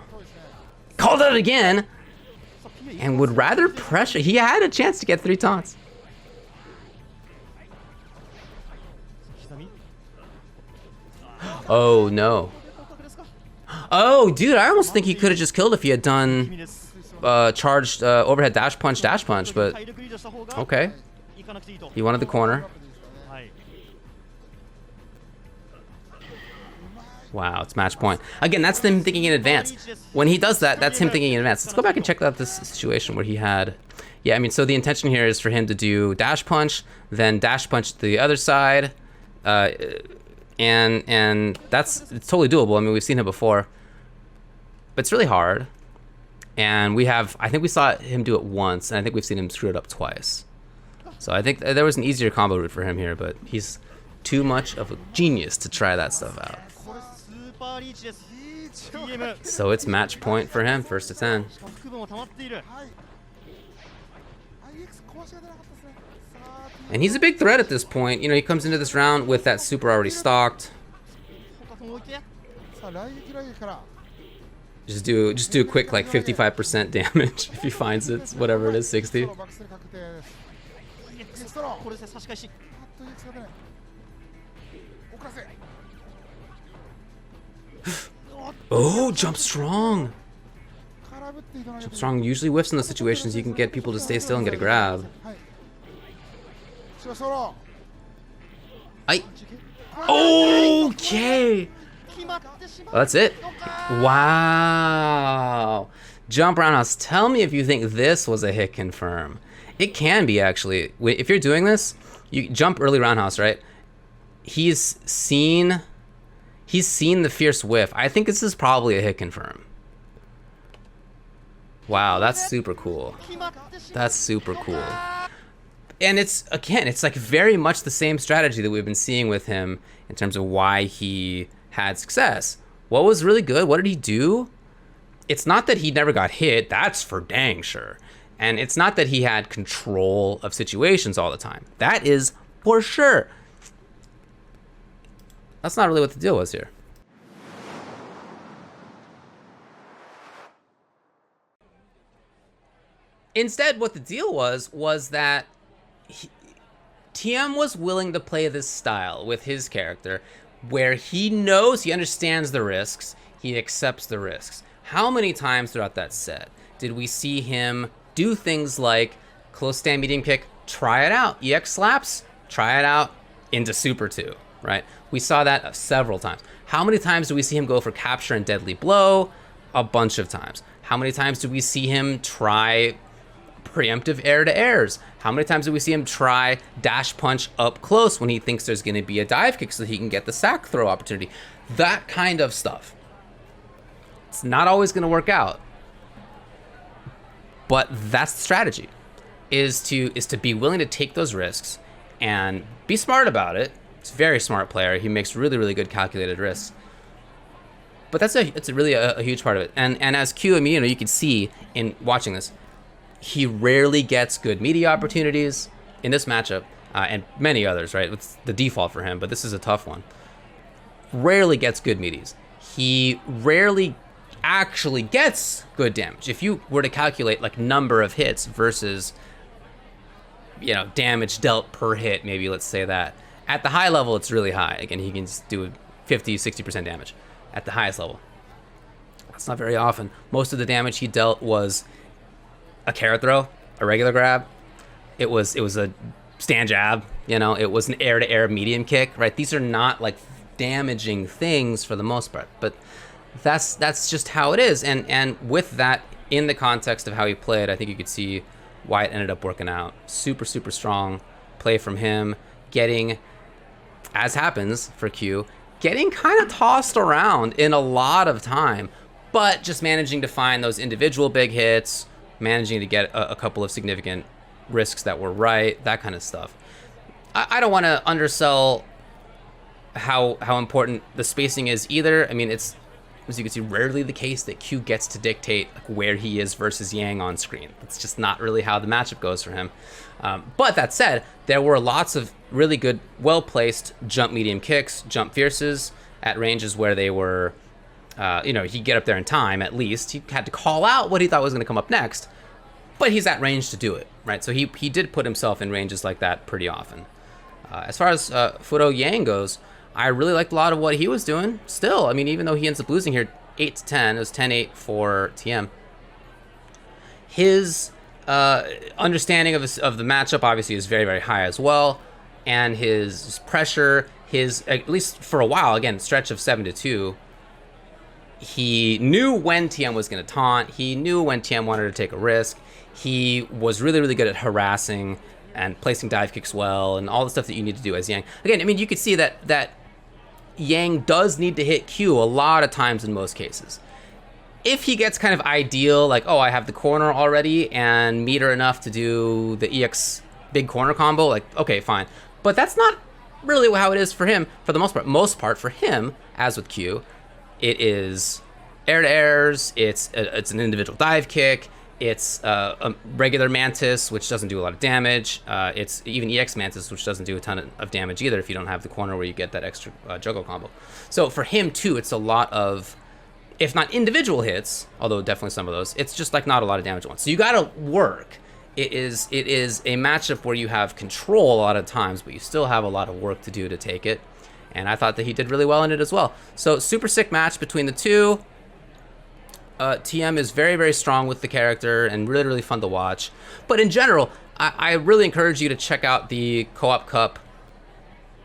Called it again! And would rather pressure. He had a chance to get 3 taunts. Oh, no. Oh, dude, I almost think he could have just killed if he had done charged overhead dash punch, but okay. He wanted the corner. Wow, it's match point. Again, that's him thinking in advance. When he does that, that's him thinking in advance. Let's go back and check out this situation where he had... Yeah, I mean, so the intention here is for him to do dash punch, then dash punch to the other side. And it's totally doable. I mean, we've seen it before. But it's really hard. And I think we saw him do it once, and I think we've seen him screw it up twice. So I think there was an easier combo route for him here, but he's too much of a genius to try that stuff out. So it's match point for him, first to 10. And he's a big threat at this point. You know, he comes into this round with that super already stocked. Just do a quick like 55% damage if he finds it, whatever it is, 60. Oh, jump strong. Jump strong usually whiffs in those situations. You can get people to stay still and get a grab. Okay. Well, that's it. Wow. Jump roundhouse. Tell me if you think this was a hit confirm. It can be, actually. If you're doing this, you jump early roundhouse, right? he's seen the fierce whiff. I think this is probably a hit confirm. Wow, that's super cool. That's super cool. And it's like very much the same strategy that we've been seeing with him in terms of why he had success. What was really good? What did he do? It's not that he never got hit. That's for dang sure. And it's not that he had control of situations all the time. That is for sure. That's not really what the deal was here. Instead, what the deal was that TM was willing to play this style with his character where he knows, he understands the risks, he accepts the risks. How many times throughout that set did we see him do things like close stand medium kick, try it out, EX slaps, try it out into Super 2, right? We saw that several times. How many times do we see him go for capture and deadly blow? A bunch of times. How many times do we see him try preemptive air to airs? How many times do we see him try dash punch up close when he thinks there's going to be a dive kick so he can get the sack throw opportunity? That kind of stuff. It's not always going to work out, but that's the strategy, is to be willing to take those risks and be smart about it. It's a very smart player. He makes really, really good calculated risks. But it's really a huge part of it. And as Q, I mean, you can see in watching this, he rarely gets good media opportunities in this matchup, and many others, right? It's the default for him, but this is a tough one. Rarely gets good medias. He rarely actually gets good damage. If you were to calculate like number of hits versus, damage dealt per hit, maybe let's say that. At the high level, it's really high. Again, he can do 50, 60% damage at the highest level. That's not very often. Most of the damage he dealt was a carrot throw, a regular grab. It was a stand jab, it was an air-to-air medium kick, right? These are not like damaging things for the most part, but that's just how it is. And with that, in the context of how he played, I think you could see why it ended up working out. Super, super strong play from him, getting, as happens for Q, getting kind of tossed around in a lot of time, but just managing to find those individual big hits, managing to get a couple of significant risks that were right, that kind of stuff. I don't want to undersell how important the spacing is either. I mean, it's, as you can see, rarely the case that Q gets to dictate where he is versus Yang on screen. It's just not really how the matchup goes for him. But that said, there were lots of really good, well-placed jump medium kicks, jump fierces at ranges where they were, he'd get up there in time at least. He had to call out what he thought was going to come up next, but he's at range to do it, right? So he did put himself in ranges like that pretty often. As far as Furo Yang goes, I really liked a lot of what he was doing still. I mean, even though he ends up losing here 8-10, it was 10-8 for TM. His understanding of the matchup obviously is very, very high as well. And his pressure, at least for a while, again, stretch of 7-2, he knew when TM was going to taunt. He knew when TM wanted to take a risk. He was really, really good at harassing and placing dive kicks well and all the stuff that you need to do as Yang. Again, I mean, you could see that Yang does need to hit Q a lot of times in most cases. If he gets kind of ideal, like, oh, I have the corner already and meter enough to do the EX big corner combo, like, okay, fine. But that's not really how it is for him for the most part. Most part for him, as with Q, it is air-to-airs, it's an individual dive kick, it's a regular Mantis, which doesn't do a lot of damage. It's even EX Mantis, which doesn't do a ton of damage either if you don't have the corner where you get that extra juggle combo. So for him, too, it's a lot of, if not individual hits, although definitely some of those, it's just like not a lot of damage ones. So you got to work. It is a matchup where you have control a lot of times, but you still have a lot of work to do to take it. And I thought that he did really well in it as well. So super sick match between the two. TM is very, very strong with the character and really, really fun to watch. But in general, I really encourage you to check out the Co-op Cup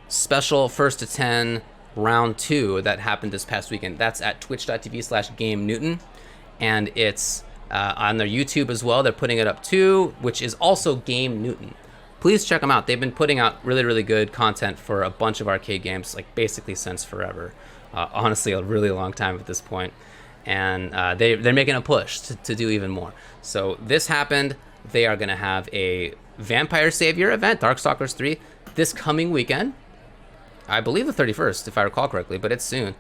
special 1st to 10 round 2 that happened this past weekend. That's at twitch.tv/GameNewton. And it's on their YouTube as well. They're putting it up too, which is also Game Newton. please check them out. They've been putting out really, really good content for a bunch of arcade games, like basically since forever. Honestly, a really long time at this point. And they're making a push to do even more. So this happened. They are going to have a Vampire Savior event, Darkstalkers 3, this coming weekend. I believe the 31st, if I recall correctly, but it's soon.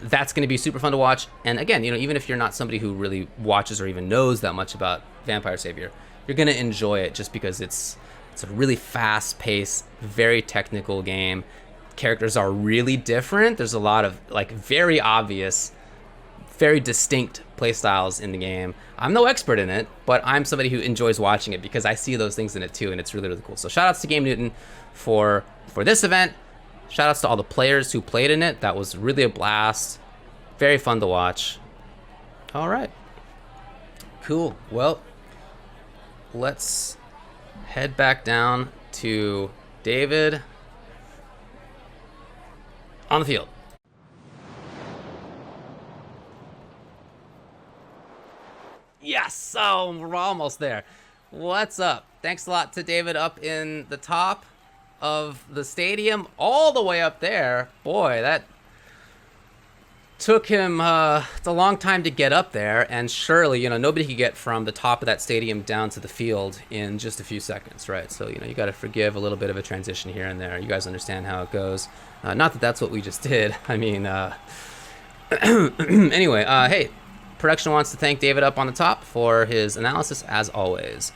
That's going to be super fun to watch. And again, even if you're not somebody who really watches or even knows that much about Vampire Savior, you're going to enjoy it just because it's a really fast-paced, very technical game. Characters are really different. There's a lot of very obvious, very distinct playstyles in the game. I'm no expert in it, but I'm somebody who enjoys watching it because I see those things in it too, and it's really, really cool. So shout outs to Game Newton for this event. Shout outs to all the players who played in it. That was really a blast. Very fun to watch. All right. Cool. Well, let's head back down to David on the field. Yes! Oh, we're almost there. What's up? Thanks a lot to David up in the top of the stadium, all the way up there. Boy, that took him it's a long time to get up there, and surely nobody could get from the top of that stadium down to the field in just a few seconds, right? So you got to forgive a little bit of a transition here and there. You guys understand how it goes. Not that that's what we just did. I mean, anyway, hey, production wants to thank David up on the top for his analysis as always.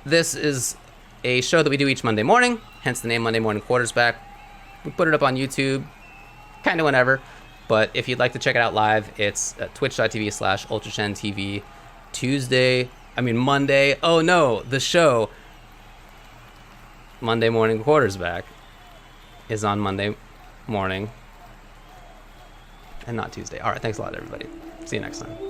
This is a show that we do each Monday morning, hence the name Monday Morning Quartersback. We put it up on YouTube kind of whenever, but if you'd like to check it out live, it's at twitch.tv/UltraDavid Monday. Oh no, the show Monday Morning Quartersback is on Monday morning and not Tuesday. All right, thanks a lot, everybody. See you next time.